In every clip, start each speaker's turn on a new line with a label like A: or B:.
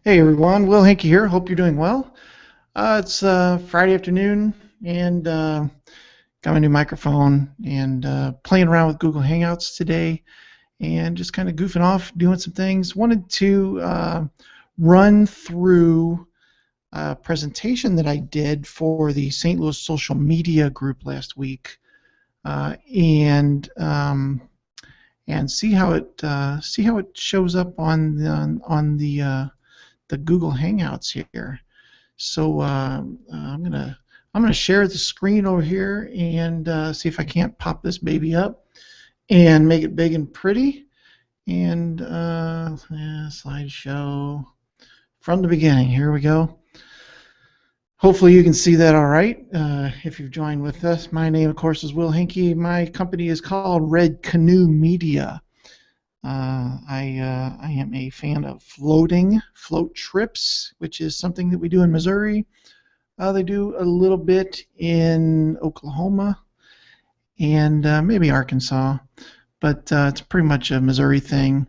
A: Hey everyone, Will Hinkey here. Hope you're doing well. It's Friday afternoon, and got my new microphone and playing around with Google Hangouts today, and just kind of goofing off, doing some things. Wanted to run through a presentation that I did for the St. Louis social media group last week, and see how it shows up on the Google Hangouts here. So I'm gonna share the screen over here and see if I can't pop this baby up and make it big and pretty. And slideshow from the beginning. Here we go. Hopefully you can see that all right if you've joined with us. My name, of course, is Will Hinkey. My company is called Canoe Media. I am a fan of float trips, which is something that we do in Missouri. They do a little bit in Oklahoma and maybe Arkansas, but it's pretty much a Missouri thing.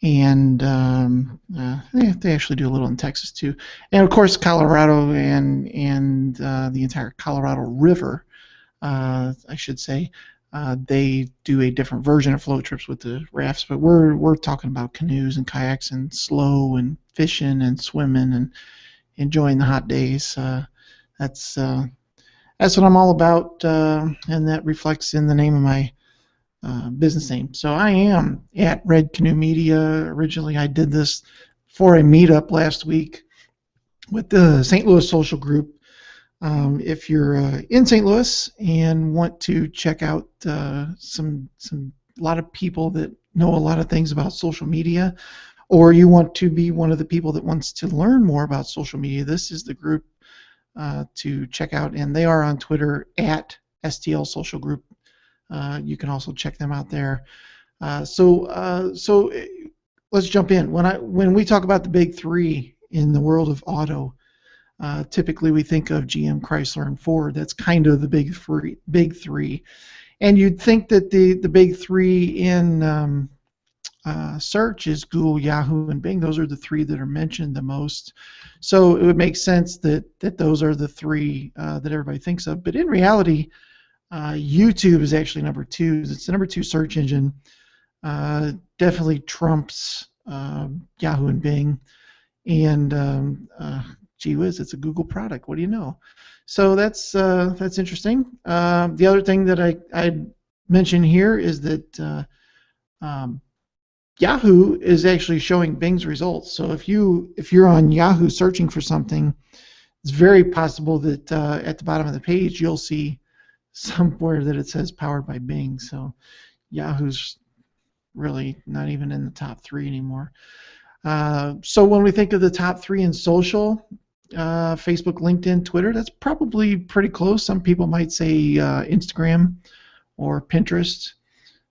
A: And they actually do a little in Texas too, and of course Colorado and the entire Colorado River, I should say. They do a different version of float trips with the rafts, but we're talking about canoes and kayaks and slow and fishing and swimming and enjoying the hot days. That's what I'm all about, and that reflects in the name of my business name. So I am at Canoe Media. Originally, I did this for a meetup last week with the St. Louis social group. If you're in St. Louis and want to check out a lot of people that know a lot of things about social media, or you want to be one of the people that wants to learn more about social media, this is the group to check out. And they are on Twitter at STL Social Group. You can also check them out there. So let's jump in. When we talk about the big three in the world of auto, typically we think of GM, Chrysler, and Ford. That's kind of the big three. And you'd think that the big three in search is Google, Yahoo, and Bing. Those are the three that are mentioned the most. So it would make sense that those are the three that everybody thinks of. But in reality, YouTube is actually number two. It's the number two search engine. Definitely trumps Yahoo and Bing. And gee whiz, it's a Google product. What do you know? So that's interesting. The other thing that I mention here is that Yahoo is actually showing Bing's results. So if you're on Yahoo searching for something, it's very possible that at the bottom of the page you'll see somewhere that it says powered by Bing. So Yahoo's really not even in the top three anymore. So when we think of the top three in social, Facebook, LinkedIn, Twitter, that's probably pretty close. Some people might say Instagram or Pinterest,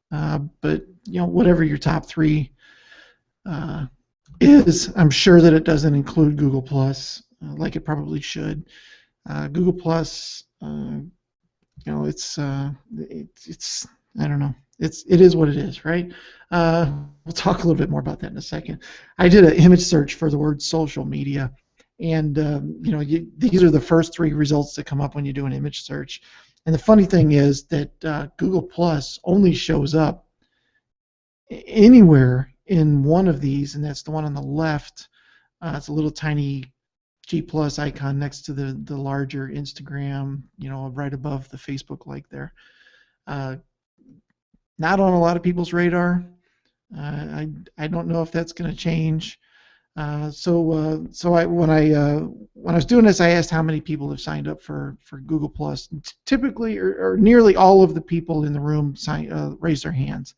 A: but whatever your top three is, I'm sure that it doesn't include Google Plus, like it probably should. Google Plus, it's I don't know. It is what it is, right? We'll talk a little bit more about that in a second. I did an image search for the word social media, and these are the first three results that come up when you do an image search. And the funny thing is that Google Plus only shows up anywhere in one of these, and that's the one on the left. It's a little tiny G plus icon next to the larger Instagram, right above the Facebook like there. Not on a lot of people's radar. I don't know if that's going to change. So when I was doing this, I asked how many people have signed up for Google Plus. Typically, or nearly all of the people in the room raised their hands.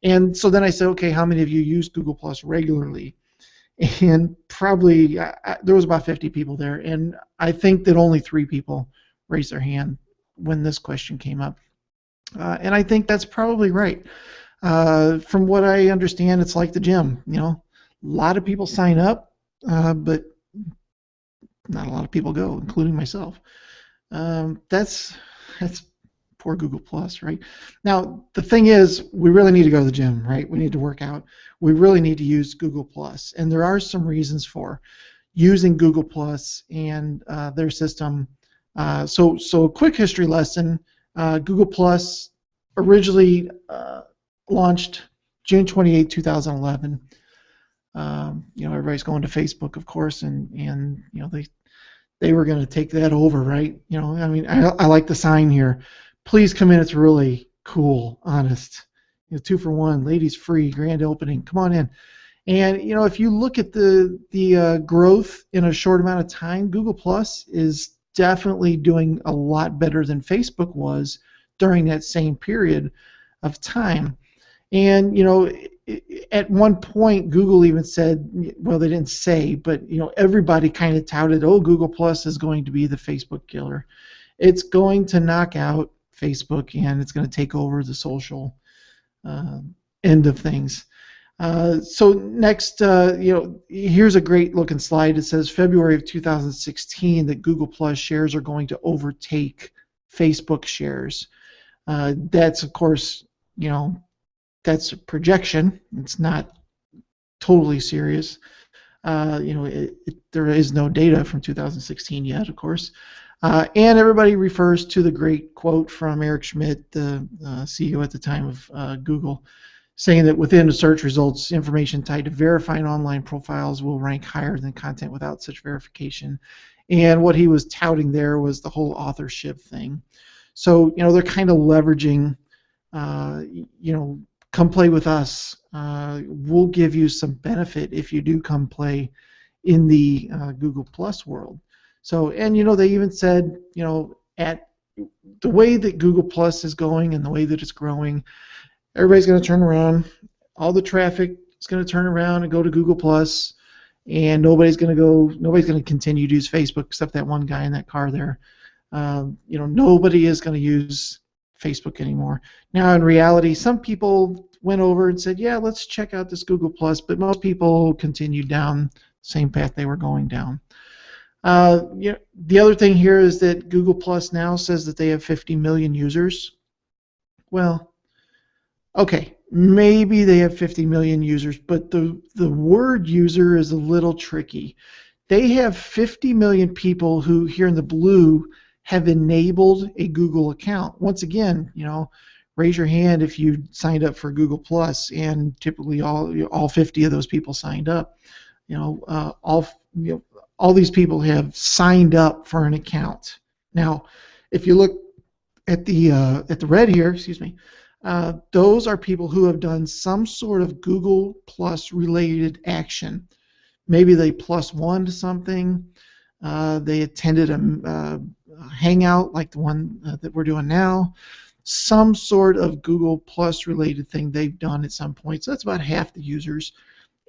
A: And so then I said, okay, how many of you use Google Plus regularly? And probably there was about 50 people there, and I think that only 3 people raised their hand when this question came up. And I think that's probably right. From what I understand, it's like the gym. A lot of people sign up, but not a lot of people go, including myself. That's poor Google Plus, right? Now, the thing is, we really need to go to the gym, right? We need to work out. We really need to use Google Plus, and there are some reasons for using Google Plus and their system. So a quick history lesson. Google Plus originally launched June 28, 2011. Everybody's going to Facebook, of course, and they were going to take that over, right? I mean, I like the sign here. Please come in. It's really cool, honest. 2 for 1, ladies free, grand opening. Come on in. And if you look at the growth in a short amount of time, Google Plus is definitely doing a lot better than Facebook was during that same period of time. And at one point, Google even said, well, they didn't say, but everybody kind of touted, oh, Google Plus is going to be the Facebook killer. It's going to knock out Facebook, and it's going to take over the social end of things. So next, here's a great looking slide. It says February of 2016 that Google Plus shares are going to overtake Facebook shares. That's, of course, that's a projection. It's not totally serious. There is no data from 2016 yet, of course. And everybody refers to the great quote from Eric Schmidt, the CEO at the time of Google, saying that within the search results, information tied to verifying online profiles will rank higher than content without such verification. And what he was touting there was the whole authorship thing. So, they're kind of leveraging, come play with us. We'll give you some benefit if you do come play in the Google Plus world. So, and they even said, at the way that Google Plus is going and the way that it's growing, everybody's going to turn around. All the traffic is going to turn around and go to Google Plus, and nobody's going to continue to use Facebook except that one guy in that car there. Nobody is going to use Facebook anymore. Now, in reality, some people went over and said, yeah, let's check out this Google Plus, but most people continued down the same path they were going down. The other thing here is that Google Plus now says that they have 50 million users. Well, okay, maybe they have 50 million users, but the word user is a little tricky. They have 50 million people who, here in the blue, have enabled a Google account. Once again, raise your hand if you signed up for Google Plus, and typically all 50 of those people signed up. All these people have signed up for an account. Now, if you look at the red here, those are people who have done some sort of Google Plus related action. Maybe they +1 to something. They attended a hangout like the one that we're doing now. Some sort of Google Plus related thing they've done at some point. So that's about half the users.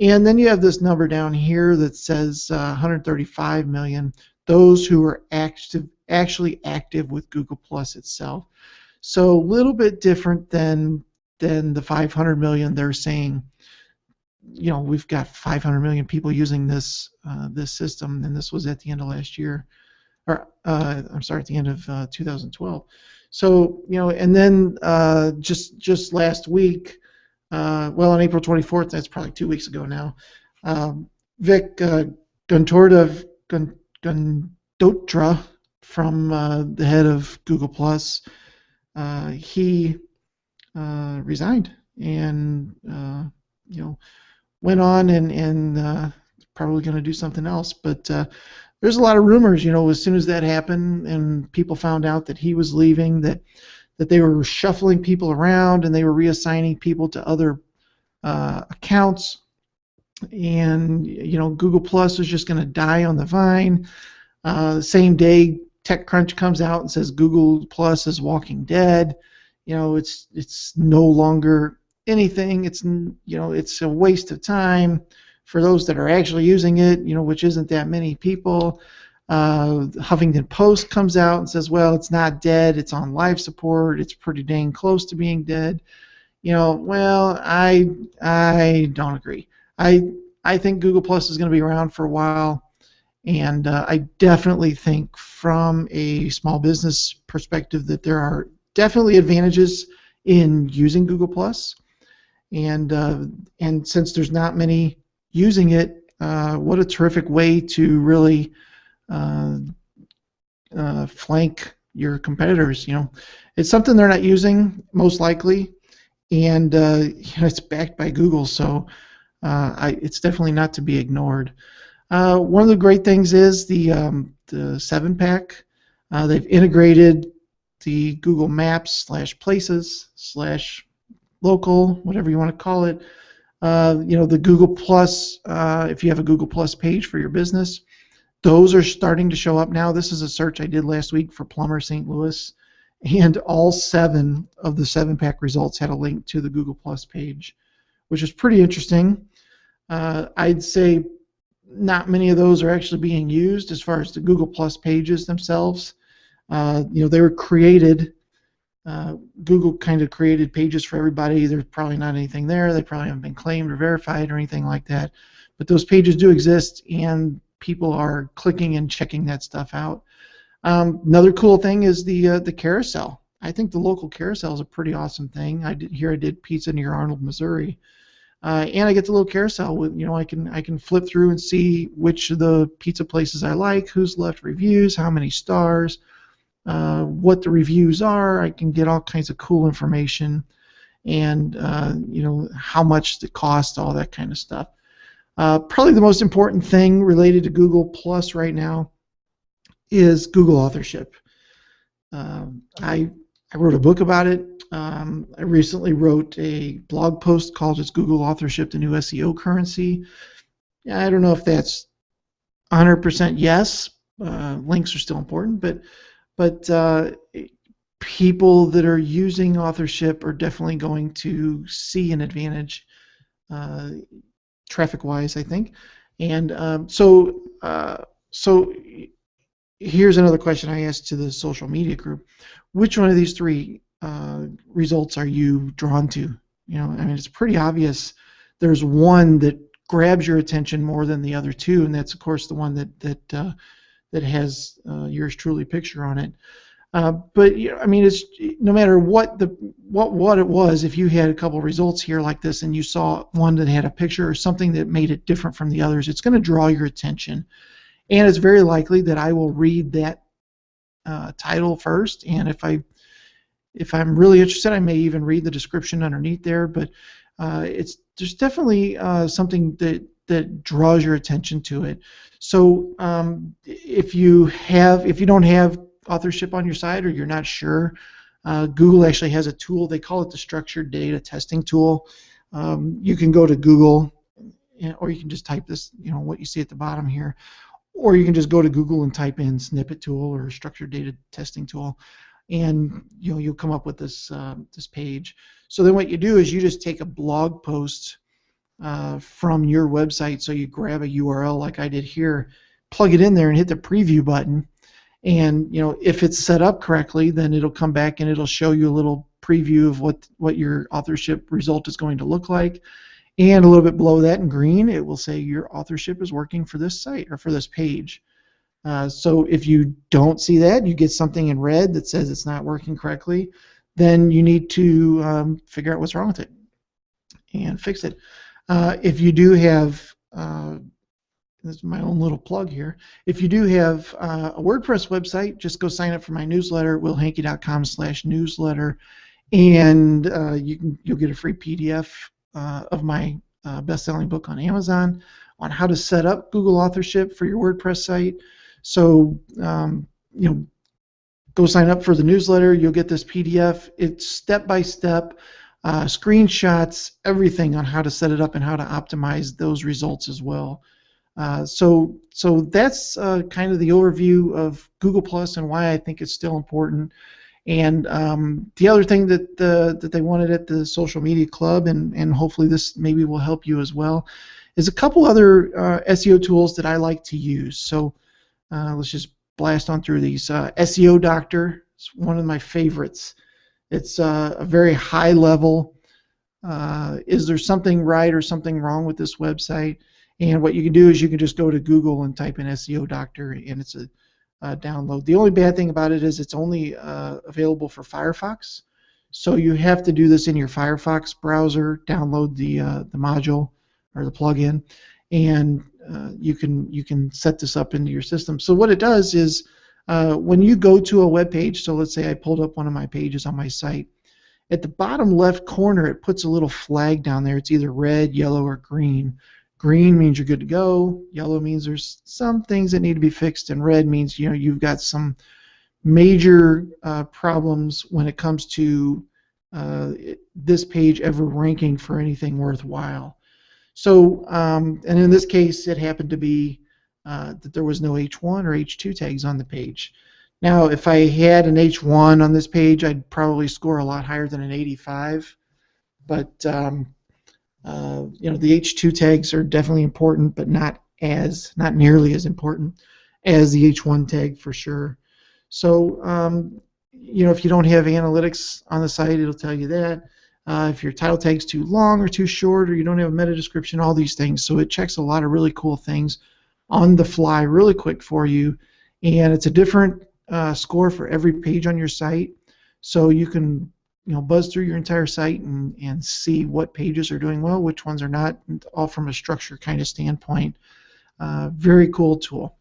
A: And then you have this number down here that says 135 million, those who are actually active with Google Plus itself. So a little bit different than the 500 million they're saying. We've got 500 million people using this system, and this was at the end of last year, or at the end of 2012. So and then just last week, on April 24th, that's probably 2 weeks ago now, Vic Gundotra from the head of Google Plus, he resigned and went on and probably going to do something else. But there's a lot of rumors, as soon as that happened and people found out that he was leaving, that they were shuffling people around and they were reassigning people to other accounts, and Google Plus was just going to die on the vine. The same day, TechCrunch comes out and says Google Plus is walking dead. It's no longer anything. It's a waste of time for those that are actually using it, which isn't that many people. Huffington Post comes out and says, well, it's not dead, it's on life support, it's pretty dang close to being dead. Well, I don't agree. I think Google Plus is going to be around for a while, and I definitely think from a small business perspective that there are definitely advantages in using Google Plus, and since there's not many using it, what a terrific way to really flank your competitors. It's something they're not using most likely, and it's backed by Google, so it's definitely not to be ignored. One of the great things is the 7-pack. They've integrated the Google Maps /places/ local, whatever you want to call it. The Google Plus, if you have a Google Plus page for your business, those are starting to show up now. This is a search I did last week for plumber St. Louis, and all 7 of the 7-pack results had a link to the Google Plus page, which is pretty interesting. I'd say not many of those are actually being used as far as the Google Plus pages themselves. They were created. Google kind of created pages for everybody. There's probably not anything there. They probably haven't been claimed or verified or anything like that. But those pages do exist, and people are clicking and checking that stuff out. Another cool thing is the Carousel. I think the local Carousel is a pretty awesome thing. I did pizza near Arnold, Missouri, and I get the little carousel with I can flip through and see which of the pizza places I like, who's left reviews, how many stars, what the reviews are. I can get all kinds of cool information, and how much it costs, all that kind of stuff. Probably the most important thing related to Google Plus right now is Google Authorship. I wrote a book about it. I recently wrote a blog post called "Is Google Authorship the New SEO Currency?" I don't know if that's 100% yes. Links are still important, but people that are using authorship are definitely going to see an advantage traffic-wise, I think. And so here's another question I asked to the social media group: which one of these 3 results are you drawn to? It's pretty obvious. There's one that grabs your attention more than the other 2, and that's of course the one that has yours truly picture on it. But it's no matter what it was. If you had a couple results here like this, and you saw one that had a picture or something that made it different from the others, it's going to draw your attention, and it's very likely that I will read that title first. And if I'm really interested, I may even read the description underneath there. But there's definitely something that draws your attention to it. So if you don't have authorship on your site, or you're not sure, Google actually has a tool. They call it the Structured Data Testing Tool. You can go to Google, or you can just type this, what you see at the bottom here, or you can just go to Google and type in Snippet Tool or Structured Data Testing Tool, and you'll come up with this page. So then what you do is you just take a blog post from your website. So you grab a URL like I did here, plug it in there, and hit the preview button. And if it's set up correctly, then it'll come back and it'll show you a little preview of what your authorship result is going to look like. And a little bit below that in green, it will say your authorship is working for this site or for this page. So if you don't see that, you get something in red that says it's not working correctly, then you need to figure out what's wrong with it and fix it. If you do have, this is my own little plug here, if you do have a WordPress website, just go sign up for my newsletter, willhankey.com/newsletter, and you'll get a free PDF of my best-selling book on Amazon on how to set up Google authorship for your WordPress site. So go sign up for the newsletter. You'll get this PDF. It's step-by-step, screenshots, everything on how to set it up and how to optimize those results as well. So that's kind of the overview of Google Plus and why I think it's still important. And the other thing that they wanted at the Social Media Club, and hopefully this maybe will help you as well, is a couple other SEO tools that I like to use. So let's just blast on through these. SEO Doctor is one of my favorites. It's a very high level, is there something right or something wrong with this website? And what you can do is you can just go to Google and type in SEO Doctor, and it's download. The only bad thing about it is it's only available for Firefox. So you have to do this in your Firefox browser, download the module or the plugin, and you can set this up into your system. So what it does is when you go to a web page, so let's say I pulled up one of my pages on my site, at the bottom left corner it puts a little flag down there. It's either red, yellow, or green. Green means you're good to go. Yellow means there's some things that need to be fixed, and red means you've got some major problems when it comes to this page ever ranking for anything worthwhile. So, and in this case, it happened to be that there was no H1 or H2 tags on the page. Now, if I had an H1 on this page, I'd probably score a lot higher than an 85. But the H2 tags are definitely important, but not nearly as important as the H1 tag for sure. So, if you don't have analytics on the site, it'll tell you that. If your title tag's too long or too short, or you don't have a meta description, all these things. So it checks a lot of really cool things on the fly really quick for you. And it's a different score for every page on your site. So you can buzz through your entire site and see what pages are doing well, which ones are not, all from a structure kind of standpoint. Very cool tool.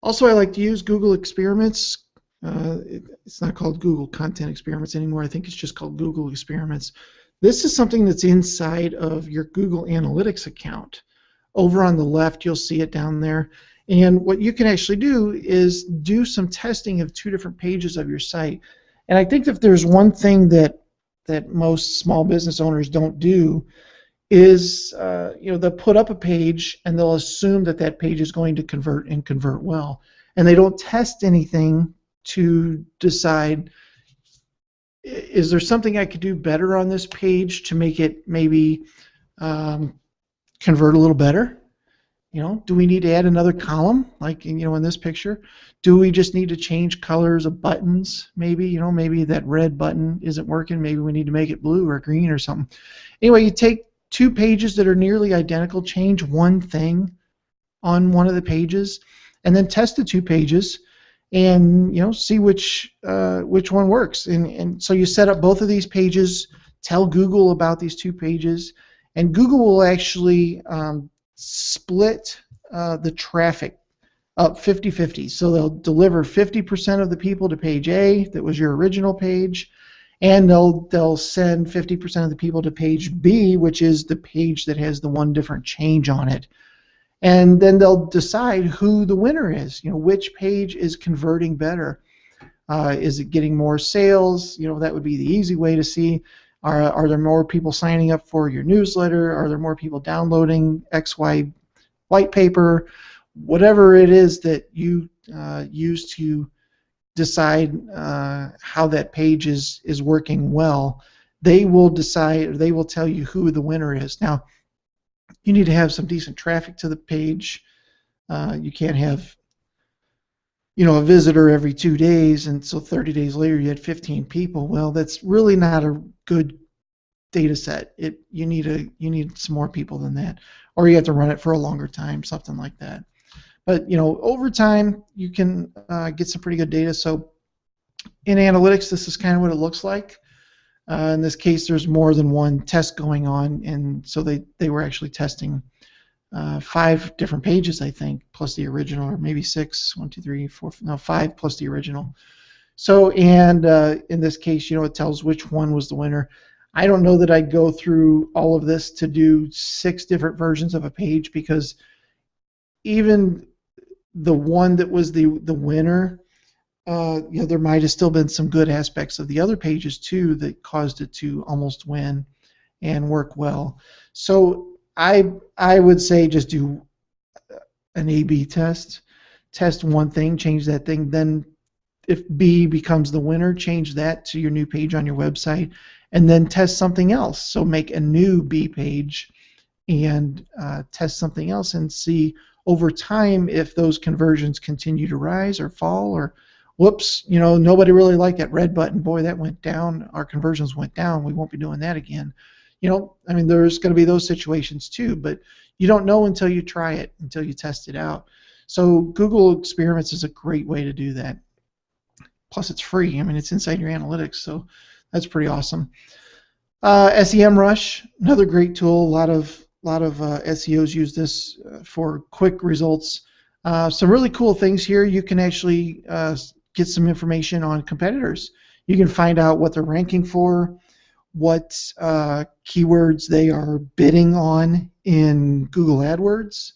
A: Also, I like to use Google Experiments. It's not called Google Content Experiments anymore. I think it's just called Google Experiments. This is something that's inside of your Google Analytics account. Over on the left, you'll see it down there. And what you can actually do is do some testing of 2 different pages of your site. And I think if there's one thing that most small business owners don't do is they'll put up a page and they'll assume that page is going to convert and convert well. And they don't test anything to decide, is there something I could do better on this page to make it maybe convert a little better? Do we need to add another column like in this picture? Do we just need to change colors of buttons? Maybe maybe that red button isn't working. Maybe we need to make it blue or green or something. Anyway, you take 2 pages that are nearly identical, change one thing on one of the pages, and then test the 2 pages, and see which one works. And so you set up both of these pages, tell Google about these 2 pages, and Google will actually split the traffic up 50-50. So they'll deliver 50% of the people to page A that was your original page, and they'll send 50% of the people to page B, which is the page that has the one different change on it. And then they'll decide who the winner is. Which page is converting better. Is it getting more sales? That would be the easy way to see. Are there more people signing up for your newsletter? Are there more people downloading XY white paper? Whatever it is that you use to decide how that page is working well, they will decide, or they will tell you who the winner is. Now, you need to have some decent traffic to the page. You can't have a visitor every 2 days, and so 30 days later you had 15 people. Well, that's really not a good data set. You need some more people than that, or you have to run it for a longer time, something like that. But over time you can get some pretty good data. So in analytics, this is kind of what it looks like. In this case, there's more than one test going on, and so they were actually testing 5 different pages, I think, plus the original, or maybe 6. 1, 2, 3, 4. No, 5 plus the original. So, and in this case, it tells which one was the winner. I don't know that I'd go through all of this to do 6 different versions of a page, because even the one that was the winner, there might have still been some good aspects of the other pages too that caused it to almost win and work well. So I would say just do an A/B test. Test one thing, change that thing. Then if B becomes the winner, change that to your new page on your website, and then test something else. So make a new B page and test something else and see over time if those conversions continue to rise or fall, or whoops, nobody really liked that red button. Boy, that went down. Our conversions went down. We won't be doing that again. There's going to be those situations too, but you don't know until you try it, until you test it out. So Google Experiments is a great way to do that. Plus, it's free. I mean, it's inside your analytics, so that's pretty awesome. SEMrush, another great tool. A lot of SEOs use this for quick results. Some really cool things here. You can actually get some information on competitors. You can find out what they're ranking for, what keywords they are bidding on in Google AdWords.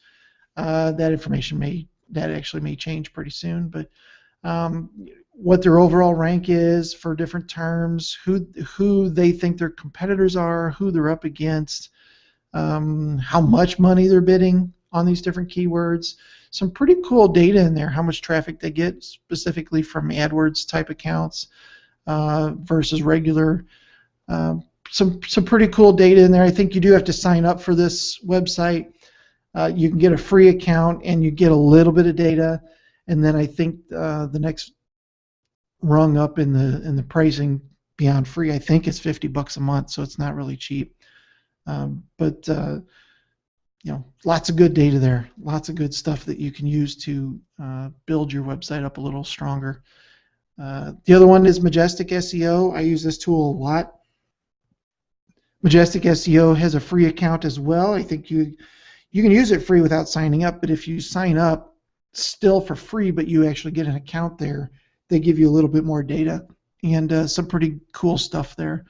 A: That information may change pretty soon, but what their overall rank is for different terms, who they think their competitors are, who they're up against, how much money they're bidding on these different keywords. Some pretty cool data in there, how much traffic they get specifically from AdWords type accounts versus regular. Some pretty cool data in there. I think you do have to sign up for this website. You can get a free account and you get a little bit of data, and then I think the next rung up in the pricing beyond free, I think it's $50 a month, so it's not really cheap. But you know, lots of good data there, lots of good stuff that you can use to build your website up a little stronger. The other one is Majestic SEO. I use this tool a lot. Majestic SEO has a free account as well. I think you can use it free without signing up, but if you sign up still for free, but you actually get an account there, they give you a little bit more data and some pretty cool stuff there.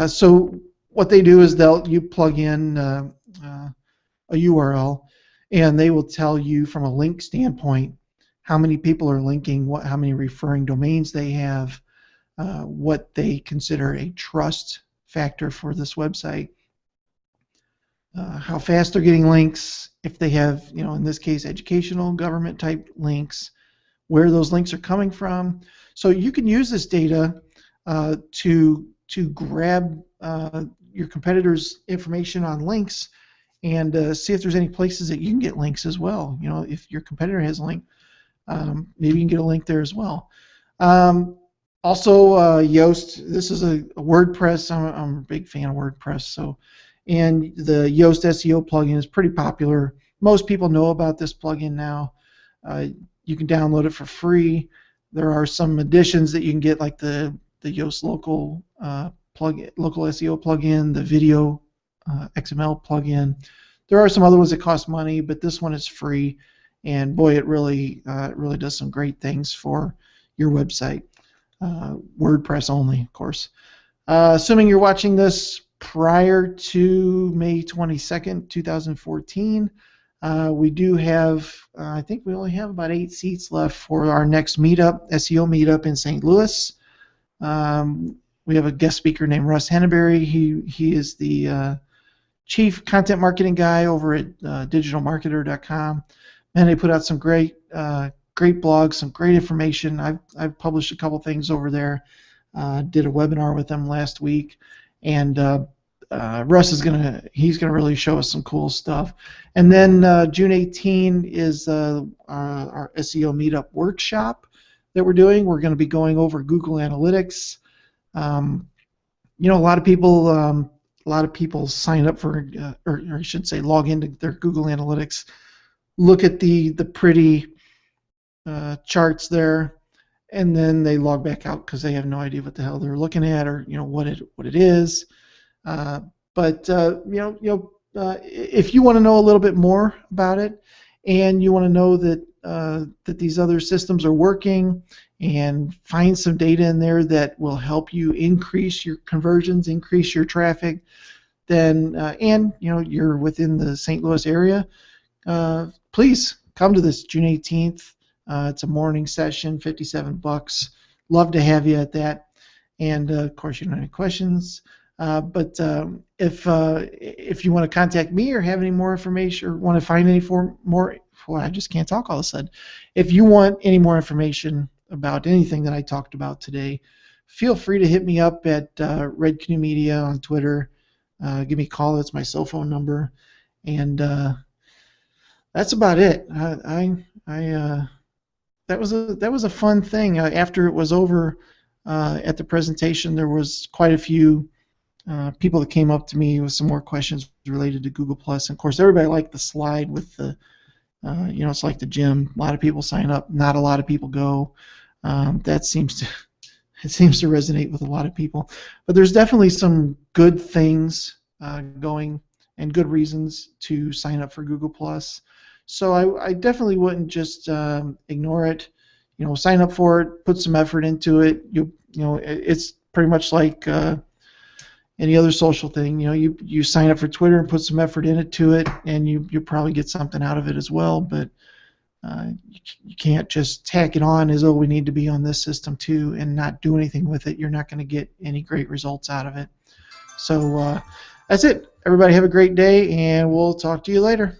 A: So what they do is you plug in a URL, and they will tell you from a link standpoint how many people are linking, how many referring domains they have, what they consider a trust factor for this website, how fast they're getting links, if they have, you know, in this case, educational, government type links, where those links are coming from. So you can use this data to grab your competitors' information on links and see if there's any places that you can get links as well. You know, if your competitor has a link, maybe you can get a link there as well. Also, Yoast. This is a WordPress. I'm a big fan of WordPress. So, and the Yoast SEO plugin is pretty popular. Most people know about this plugin now. You can download it for free. There are some additions that you can get, like the Yoast local local SEO plugin, the video XML plugin. There are some other ones that cost money, but this one is free, and boy, it really does some great things for your website. WordPress only, of course. Assuming you're watching this prior to May 22nd, 2014, we do have, I think we only have about 8 seats left for our next meetup, SEO Meetup in St. Louis. We have a guest speaker named Russ Henneberry. He is the chief content marketing guy over at digitalmarketer.com. And they put out some great blogs, some great information. I've published a couple things over there. Did a webinar with them last week, and Russ is gonna really show us some cool stuff. And then June 18 is our SEO Meetup workshop that we're doing. We're going to be going over Google Analytics. You know, a lot of people sign up for, or I should say, log into their Google Analytics, look at the pretty charts there, and then they log back out because they have no idea what the hell they're looking at, or you know what it is. But if you want to know a little bit more about it, and you want to know that these other systems are working, and find some data in there that will help you increase your conversions, increase your traffic, then and you know you're within the St. Louis area, please come to this June 18th. It's a morning session, $57. Love to have you at that. And of course, you don't have any questions. But if you want to contact me or have any more information, or want to find any more, well, I just can't talk all of a sudden. If you want any more information about anything that I talked about today, feel free to hit me up at Red Canoe Media on Twitter. Give me a call. That's my cell phone number. And that's about it. That was a fun thing. After it was over at the presentation, there was quite a few people that came up to me with some more questions related to Google+. And of course, everybody liked the slide with the It's like the gym. A lot of people sign up, not a lot of people go. That seems to it seems to resonate with a lot of people. But there's definitely some good things going and good reasons to sign up for Google Plus. So I definitely wouldn't just ignore it. Sign up for it, put some effort into it. It's pretty much like any other social thing. You sign up for Twitter and put some effort into it, and you probably get something out of it as well. But you can't just tack it on as, oh, we need to be on this system too, and not do anything with it. You're not going to get any great results out of it. So that's it. Everybody have a great day, and we'll talk to you later.